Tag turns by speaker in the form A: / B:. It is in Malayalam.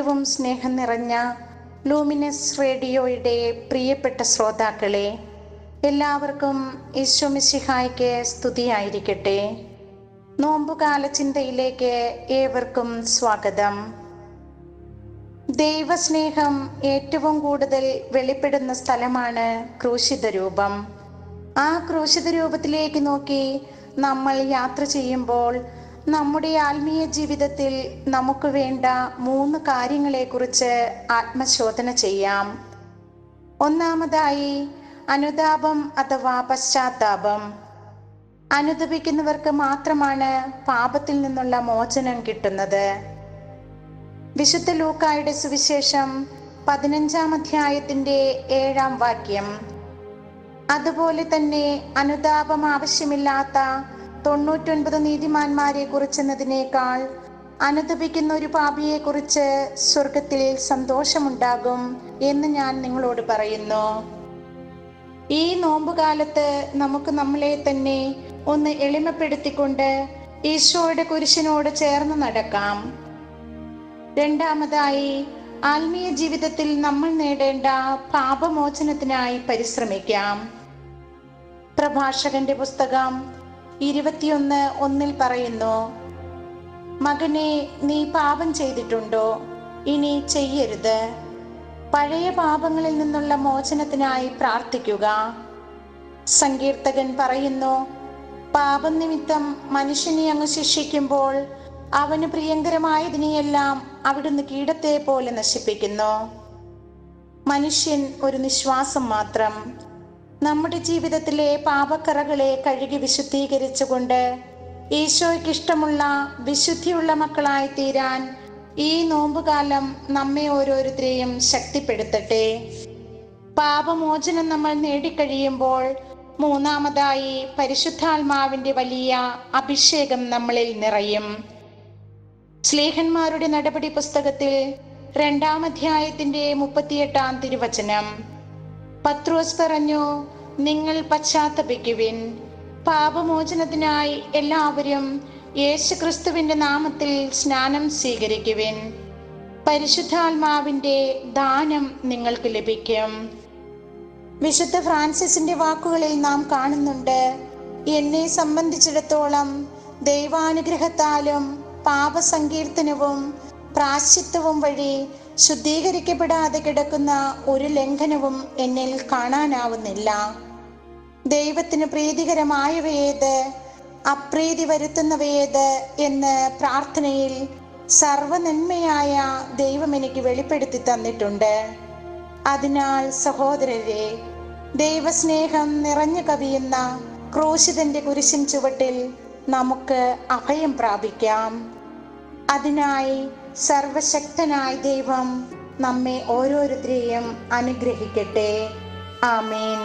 A: ഏറ്റവും സ്നേഹം നിറഞ്ഞ ലൂമിനസ് റേഡിയോയുടെ പ്രിയപ്പെട്ട ശ്രോതാക്കളെ, എല്ലാവർക്കും ഈശോ മിശിഹായ്ക്ക് സ്തുതിയായിരിക്കട്ടെ. നോമ്പുകാല ചിന്തയിലേക്ക് ഏവർക്കും സ്വാഗതം. ദൈവസ്നേഹം ഏറ്റവും കൂടുതൽ വെളിപ്പെടുന്ന സ്ഥലമാണ് ക്രൂശിത രൂപം. ആ ക്രൂശിത രൂപത്തിലേക്ക് നോക്കി നമ്മൾ യാത്ര ചെയ്യുമ്പോൾ നമ്മുടെ ആത്മീയ ജീവിതത്തിൽ നമുക്ക് വേണ്ട 3 കാര്യങ്ങളെക്കുറിച്ച് ആത്മശോധന ചെയ്യാം. ഒന്നാമതായി അനുതാപം അഥവാ പശ്ചാത്താപം. അനുതപിക്കുന്നവർക്ക് മാത്രമാണ് പാപത്തിൽ നിന്നുള്ള മോചനം കിട്ടുന്നത്. വിശുദ്ധ ലൂക്കായുടെ സുവിശേഷം 15-ാം അധ്യായത്തിന്റെ 7-ാം വാക്യം. അതുപോലെ തന്നെ അനുതാപം ആവശ്യമില്ലാത്ത 99 നീതിമാന്മാരെ കുറിച്ചെന്നതിനേക്കാൾ അനുതപിക്കുന്ന ഒരു പാപിയെ കുറിച്ച് സ്വർഗത്തിൽ സന്തോഷമുണ്ടാകും എന്ന് ഞാൻ നിങ്ങളോട് പറയുന്നു. ഈ നോമ്പുകാലത്ത് നമുക്ക് നമ്മളെ തന്നെ ഒന്ന് എളിമപ്പെടുത്തിക്കൊണ്ട് ഈശോയുടെ കുരിശിനോട് ചേർന്ന് നടക്കാം. രണ്ടാമതായി ആത്മീയ ജീവിതത്തിൽ നമ്മൾ നേടേണ്ട പാപമോചനത്തിനായി പരിശ്രമിക്കാം. പ്രഭാഷകന്റെ പുസ്തകം 21:1 പറയുന്നു, മകനെ, നീ പാപം ചെയ്തിട്ടുണ്ടോ? ഇനി ചെയ്യരുത്. പഴയ പാപങ്ങളിൽ നിന്നുള്ള മോചനത്തിനായി പ്രാർത്ഥിക്കുക. സങ്കീർത്തകൻ പറയുന്നു, പാപം നിമിത്തം മനുഷ്യനെ അങ്ങ് ശിക്ഷിക്കുമ്പോൾ അവന് പ്രിയങ്കരമായതിനെയെല്ലാം അവിടുന്ന് കീടത്തെ പോലെ നശിപ്പിക്കുന്നു. മനുഷ്യൻ ഒരു നിശ്വാസം മാത്രം. നമ്മുടെ ജീവിതത്തിലെ പാപക്കറകളെ കഴുകി വിശുദ്ധീകരിച്ചുകൊണ്ട് ഈശോയ്ക്ക് ഇഷ്ടമുള്ള വിശുദ്ധിയുള്ള മക്കളായി തീരാൻ ഈ നോമ്പുകാലം നമ്മെ ഓരോരുത്തരെയും ശക്തിപ്പെടുത്തട്ടെ. പാപമോചനം നമ്മൾ നേടിക്കഴിയുമ്പോൾ മൂന്നാമതായി പരിശുദ്ധാത്മാവിന്റെ വലിയ അഭിഷേകം നമ്മളിൽ നിറയും. സ്ലീഹന്മാരുടെ നടപടി പുസ്തകത്തിൽ 2-ാം അധ്യായത്തിന്റെ 38-ാം തിരുവചനം. പത്രോസ് പറഞ്ഞു, നിങ്ങൾ പശ്ചാത്തപിക്കുവിൻ. പാപമോചനത്തിനായി എല്ലാവരും യേശുക്രിസ്തുവിന്റെ നാമത്തിൽ സ്നാനം സ്വീകരിക്കുവിൻ. പരിശുദ്ധാത്മാവിന്റെ ദാനം നിങ്ങൾക്ക് ലഭിക്കും. വിശുദ്ധ ഫ്രാൻസിസിന്റെ വാക്കുകളിൽ നാം കാണുന്നുണ്ട്, എന്നെ സംബന്ധിച്ചിടത്തോളം ദൈവാനുഗ്രഹത്താലും പാപസങ്കീർത്തനവും പ്രാശ്ചിത്തവും വഴി ശുദ്ധീകരിക്കപ്പെടാതെ കിടക്കുന്ന ഒരു ലംഘനവും എന്നിൽ കാണാനാവുന്നില്ല. ദൈവത്തിന് പ്രീതികരമായവയേത്, അപ്രീതി വരുത്തുന്നവയേത് എന്ന് പ്രാർത്ഥനയിൽ സർവനന്മയായ ദൈവം എനിക്ക് വെളിപ്പെടുത്തി തന്നിട്ടുണ്ട്. അതിനാൽ സഹോദരരെ, ദൈവസ്നേഹം നിറഞ്ഞു കവിയുന്ന ക്രൂശിതന്റെ കുരിശിൻ ചുവട്ടിൽ നമുക്ക് അഭയം പ്രാപിക്കാം. അതിനായി സർവശക്തനായ ദൈവം നമ്മെ ഓരോരുത്തരെയും അനുഗ്രഹിക്കട്ടെ. ആമേൻ.